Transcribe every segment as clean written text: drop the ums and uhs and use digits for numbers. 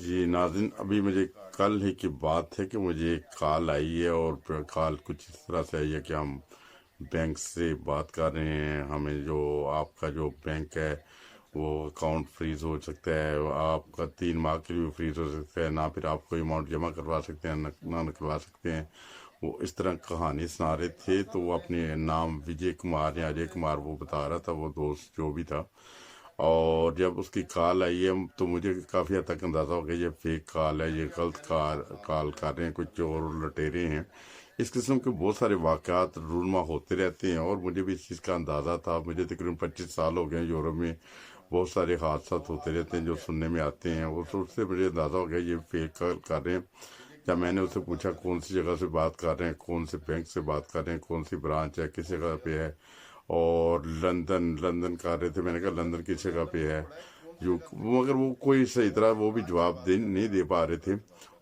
जी नाज़रीन, अभी मुझे कल ही की बात है कि मुझे एक कॉल आई है और कॉल कुछ इस तरह से आई है कि हम बैंक से बात कर रहे हैं, हमें जो आपका जो बैंक है वो अकाउंट फ्रीज हो सकता है, आपका 3 माह के लिए फ्रीज हो सकता है, ना फिर आप कोई अमाउंट जमा करवा सकते हैं ना निकलवा सकते हैं। वो इस तरह कहानी सुना रहे थे, तो वो अपने नाम विजय कुमार या अजय कुमार वो बता रहा था, वो दोस्त जो भी था। और जब उसकी कॉल आई है तो मुझे काफ़ी हद तक अंदाज़ा हो गया ये फेक कॉल है, ये गलत कॉल कर रहे हैं, कुछ चोर लुटेरे हैं। इस किस्म के बहुत सारे वाक़यात रूनमा होते रहते हैं और मुझे भी इस चीज़ का अंदाज़ा था। मुझे तकरीबन 25 साल हो गए हैं यूरोप में, बहुत सारे हादसा होते रहते हैं जो सुनने में आते हैं, और तो उससे मुझे अंदाज़ा हो गया ये फेक कॉल कर रहे हैं। जब मैंने उससे पूछा कौन सी जगह से बात कर रहे हैं, कौन से बैंक से बात कर रहे हैं, कौन सी ब्रांच है, किस जगह पे है, और लंदन लंदन कर रहे थे। मैंने कहा लंदन किस जगह पे है, जो मगर वो कोई सही तरह वो भी जवाब दे नहीं दे पा रहे थे।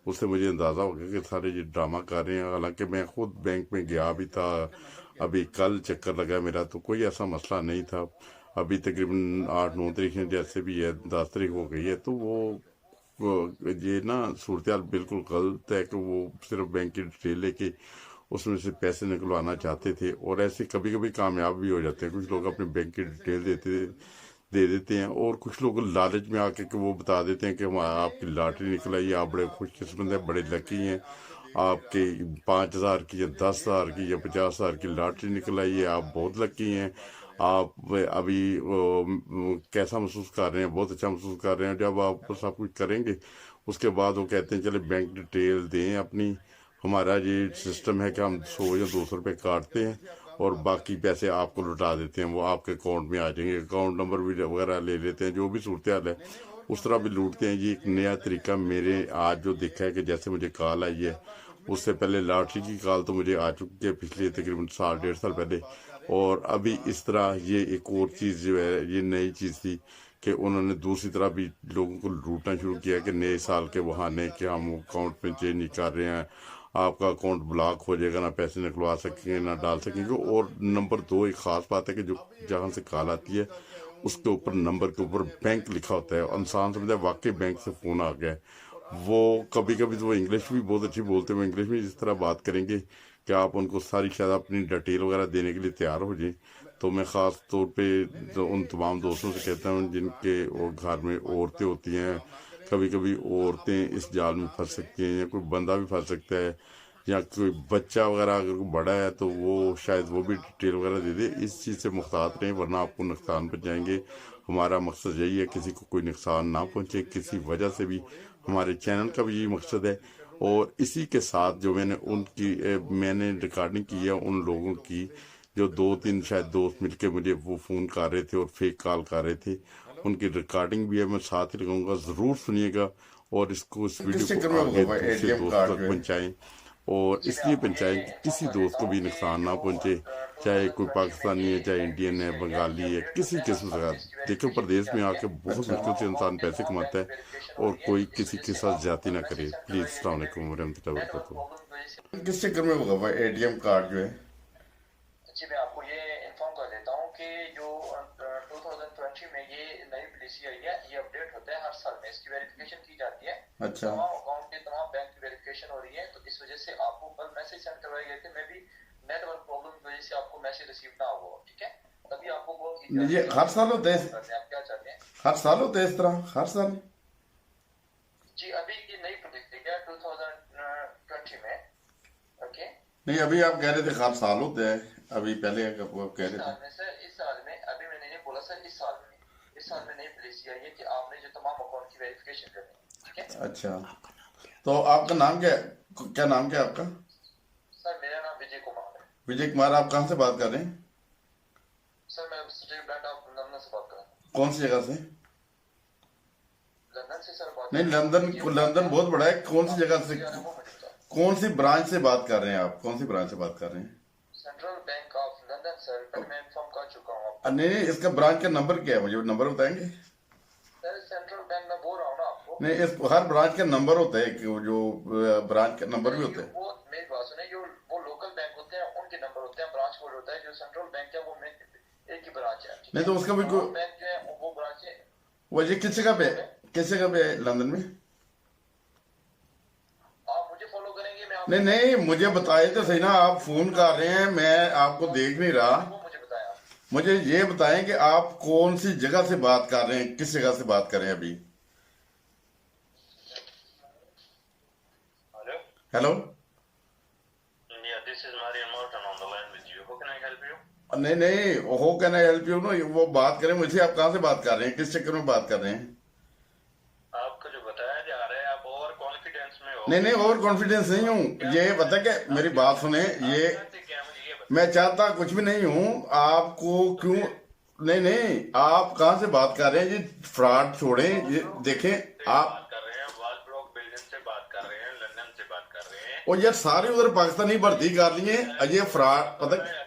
उससे मुझे अंदाज़ा हो गया कि सारे ये ड्रामा कर रहे हैं। हालांकि मैं खुद बैंक में गया भी था, अभी कल चक्कर लगा मेरा, तो कोई ऐसा मसला नहीं था। अभी तकरीबन 8-9 तारीख है, जैसे भी है 10 तारीख हो गई है, तो ये ना सूरत हाल बिल्कुल गलत है कि वो सिर्फ बैंक की डिटेल लेके उसमें से पैसे निकलवाना चाहते थे, और ऐसे कभी कभी कामयाब भी हो जाते हैं। कुछ लोग अपने बैंक की डिटेल दे देते हैं, और कुछ लोग लालच में आके कि वो बता देते हैं कि हम आपकी लॉटरी निकल आई, आप बड़े खुशकिस्मत हैं, बड़े लकी हैं, आपके 5,000 की या 10,000 की या 50,000 की लॉटरी निकल आई है, आप बहुत लकी हैं। आप अभी कैसा महसूस कर रहे हैं? बहुत अच्छा महसूस कर रहे हैं। जब आप सब कुछ करेंगे उसके बाद वो कहते हैं चले बैंक डिटेल दें अपनी। हमारा ये सिस्टम है कि हम 100 या 200 रुपये काटते हैं और बाकी पैसे आपको लौटा देते हैं, वो आपके अकाउंट में आ जाएंगे। अकाउंट नंबर भी वगैरह ले लेते हैं, जो भी सूरत हाल है उस तरह भी लूटते हैं। ये एक नया तरीका मेरे आज जो देखा है कि जैसे मुझे कॉल आई है, उससे पहले लॉटरी की कॉल तो मुझे आ चुकी है पिछले तकरीबन 1.5 साल पहले, और अभी इस तरह ये एक और चीज़ जो है ये नई चीज़ थी कि उन्होंने दूसरी तरह भी लोगों को लूटना शुरू किया कि नए साल के बहाने कि हम अकाउंट में चेंज नहीं कर रहे हैं, आपका अकाउंट ब्लॉक हो जाएगा, ना पैसे निकलवा सकेंगे ना डाल सकेंगे। और नंबर 2 एक ख़ास बात है कि जो जहाँ से कॉल आती है उसके ऊपर नंबर के ऊपर बैंक लिखा होता है, इंसान समझता है वाकई बैंक से फ़ोन आ गया है। वो कभी कभी तो वो इंग्लिश भी बहुत अच्छी बोलते हैं, वो इंग्लिश में जिस तरह बात करेंगे कि आप उनको सारी शायद अपनी डिटेल वगैरह देने के लिए तैयार हो जाएं। तो मैं ख़ास तौर पे तो उन तमाम दोस्तों से कहता हूँ जिनके वो घर में औरतें होती हैं, कभी कभी औरतें इस जाल में फंस सकती हैं, या कोई बंदा भी फंस सकता है, या कोई बच्चा वगैरह अगर कोई बड़ा है तो वो शायद वो भी डिटेल वगैरह दे दे। इस चीज़ से मुख्तात रहें वरना आपको नुकसान पहुँचाएंगे। हमारा मकसद यही है किसी को कोई नुकसान ना पहुँचे किसी वजह से भी, हमारे चैनल का भी यही मकसद है। और इसी के साथ जो मैंने रिकॉर्डिंग की है उन लोगों की, जो 2-3 शायद दोस्त मिलके मुझे वो फ़ोन कर रहे थे और फेक कॉल कर रहे थे, उनकी रिकॉर्डिंग भी है, मैं साथ ही लगाऊंगा, ज़रूर सुनिएगा। और इस वीडियो किस को चक्कर में होगा आगे भाई दूसरे एटीएम दोस्त कार्ड तक जो है? पहुंचाएं, और जी, मैं इसलिए आपको ये पहुंचाएं कि इन्फॉर्म किसी कर दोस्त देता को हूँ भी कि नुकसान ना जो पहुंचे, चाहे कोई 2020 में पाकिस्तानी ये है चाहे नई इंडियन है पॉलिसी आई है, ये बंगाली है, अपडेट किसी होता है हर किस्म साल में, से। इसकी देखो वेरिफिकेशन की प्रदेश में जाती है। आके बहुत अच्छा। मुश्किल तमाम से इंसान अकाउंट के पैसे तमाम कमाता बैंक की है, वेरिफिकेशन हो और रही है, कोई इस किसी वजह के से साथ आपको ज्यादती कल ना करे। मैसेज सेंड प्लीज़ करेगा अस्सलाम कि मे वालेकुम बी वरहमतुल्लाहि नेटवर्क वबरकातुहू। प्रॉब्लम की वजह से। किस चक्कर में होगा भाई एटीएम कार्ड जो है? जी, मैं आपको ये इन्फॉर्म कर देता हूँ कि जो 2020 में ये नई पॉलिसी आई है, ये अपडेट होता है हर साल में, इसकी वेरिफिकेशन की जाती है। अच्छा। तमाम अकाउंट के तमाम बैंक की वेरिफिकेशन हो रही है, तो इस वजह से आपको कल मैसेज सेंड करवाए गए थे, मे बी नेटवर्क प्रॉब्लम की वजह से आपको मैसेज रिसीव ना हुआ हो, ठीक है। तभी आपको कॉल की जा रही ये है। हर आप साल होता इन्फॉर्म है? करते हैं आप क्या चाहते हैं। हर साल होता है इस तरह? हर साल? जी, अभी ये नई पॉलिसी है 2020 में। ओके। नहीं, अभी आप कह रहे थे हर साल होता है, अभी पहले वो कह इस रहे थे। साल में सर, इस साल में अभी मैंने ये बोला सर, इस साल में नई पॉलिसी आई है कि आपने जो तमाम अकाउंट की वेरिफिकेशन करनी है, ठीक है। अच्छा, तो आपका नाम क्या है? क्या नाम क्या है आपका? सर, मेरा नाम विजय कुमार है। विजय कुमार। आप कहाँ से बात कर रहे हैं? सर, मैं स्टेट बैंक ऑफ लंदन से बात कर रहा हूँ। कौन सी जगह से? लंदन से सर बात नहीं, कर रहा हूँ। लंदन, एटीएम कार्ड लंदन है बहुत बड़ा है। कौन सी आपको जगह से, जो है वो मिल जाता है। कौन सी ब्रांच से बात कर रहे हैं आप? कौन सी ब्रांच से बात कर रहे हैं? Central bank of London sir, पहले मैं इन्फॉर्म कर चुका हूँ आपको। नहीं नहीं, इसका ब्रांच का नंबर क्या है, मुझे नंबर बताएंगे? सर, सेंट्रल बैंक में बोल रहा हूँ ना आपको। नहीं, इस हर ब्रांच का नंबर होता है कि जो ब्रांच का नंबर भी होता है? वो मेरी बात सुने, जो वो लोकल बैंक होते हैं उनके नंबर होते हैं, ब्रांच कोड होता है। जो सेंट्रल बैंक है वो एक ही ब्रांच है, ठीक नहीं, है। तो उसका भी तमाम बैंक जो है वो ब्रांच है। वो ये किस जगह पे है? किस जगह पे है लंदन में? आप नहीं नहीं, मुझे बताए तो सही ना, आप फोन कर रहे हैं, मैं आपको देख नहीं रहा। वो मुझे बताएं आप। मुझे ये बताएं कि आप कौन सी जगह से बात कर रहे हैं, किस जगह से बात कर रहे हैं अभी? Hello. Hello. Yeah, this is Marian Morton on the line with you. How can I help you? नहीं नहीं, हो can I help you know, वो बात करें मुझसे। आप कहाँ से बात कर रहे हैं, किस चक्कर में बात कर रहे हैं? आपको जो बताया जा रहा है आप ओवर कॉन्फिडेंस में हो। नहीं नहीं, ओवर कॉन्फिडेंस नहीं हूँ। ये बता के मेरी बात सुने, ये क्या मुझे ये बताएं। मैं चाहता कुछ भी नहीं हूँ। आपको क्यों? नहीं नहीं, आप कहाँ से बात कर रहे हैं? ये फ्रॉड छोड़ें, ये देखें आप। बात कर रहे हैं वालब्रोक बिल्डिंग से बात कर रहे हैं, लंदन से बात कर रहे हैं। और यार सारे उधर पाकिस्तानी भर्ती कर लिए, ये फ्रॉड पता